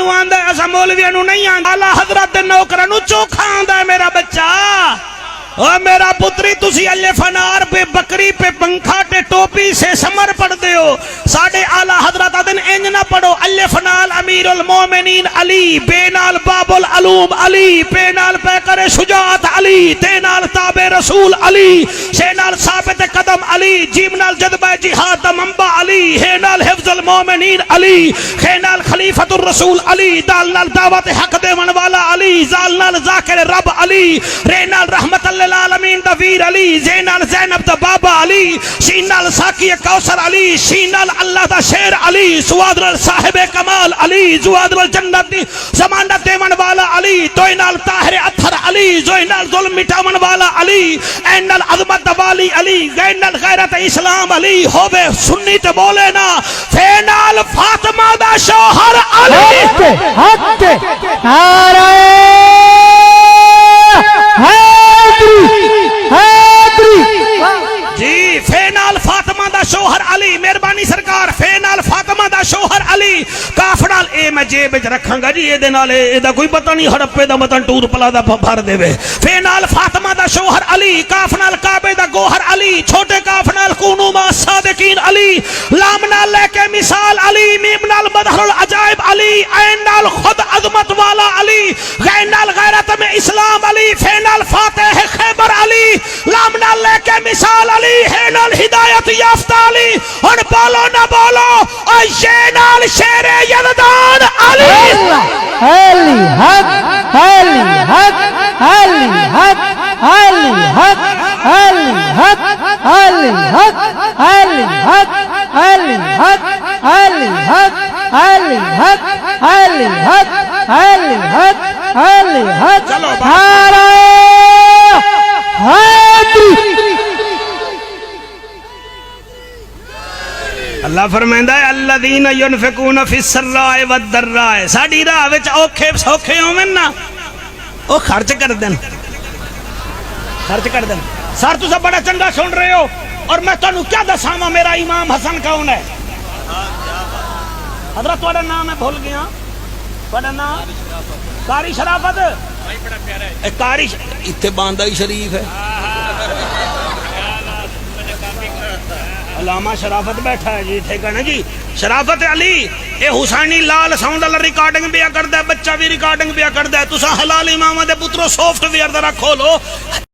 نو آندا ہے اسا مولویاں نو نہیں آندا اعلی حضرت دے نوکراں نو چوکھا آندا ہے میرا بچہ او میرا پتری تسی الف انار پہ بکری پہ پنکھا تے ٹوپی سے سمر پڑھ دے ہو ساڑھے اعلی حضرت دن انج نہ پڑھو الف نال امیر المومنین علی بے نال باب العلوم علی پے نال پیکر شجاعت علی تے نال تابع رسول علی سے نال ثابت قدم علی جیم نال جذبہ جہاد دا منبع علی ہے نال حفظ المومنین علی خے نال خلیفۃ الرسول علی دال نال دعوت حق دے من والا علی زال نال ذاکر رب علی رے نال رحمت العالمین دا ویر علی زینال زینب دا بابا علی شینال ساکی کوثر علی شینال اللہ دا شیر علی سوادرال صاحب کمال علی زوادرال جنت زمانت دیمن والا علی دوئنال طاہر اتھر علی زوئنال ظلم مٹامن والا علی اینال عظمت دا والی علی غینال غیرت اسلام علی ہووے سنی تے بولے نا فینال فاطمہ دا شوہر علی حق نعرہ جی فینال فاطمہ دا شوہر علی مہربانی سرکار فینال فاطمہ دا شوہر علی کافڑال اے میں جیب وچ رکھاں گا جی اے دے نال اے دا کوئی پتہ نہیں ہڑپے دا متن ٹور پلا دا بھر دے وے فینال فاطمہ دا شوہر علی کاف نال کعبے دا گوہر علی چھوٹے کاف نال کونو ما صادقین علی لام نال لے کے مثال علی میم نال مظہر العجائب علی عین نال خود عظمت والا علی غین نال غیرت میں اسلام علی فینال فاتح خیبر علی لام نال لے کے مثال علی ہے نال ہدایت یافتہ علی اور بولو نہ بولو اور یہ نال شیر یزدان علی علی حق علی حق علی حق علی حق علی حق علی حق علی حق علی حق علی حق علی حق علی حق علی حق علی حق نعرہ حیدری اللہ فرمائندہ ہے الذین ینفقون فی السراء والضراء ساڈی راہ وچ اوکھے سوکھے ہوون نا او خرچ کر دین سر تسا بڑا چنگا سن رہے ہو اور میں تانوں کیا دساواں میرا امام حسن کون ہے حضرت تہاڈا نام ہے بھول گیا تہاڈا نام قاری شرافت قاری ایتھے باندائی شریف ہے علامہ شرافت بیٹھا ہے جی ٹھیک ہے نا جی شرافت علی اے حسینی لال ساؤنڈ والا ریکارڈنگ بھی کردا ہے بچہ بھی ریکارڈنگ بھی کردا ہے تساں حلال امام دے پترو سافٹ ویئر ذرا کھولو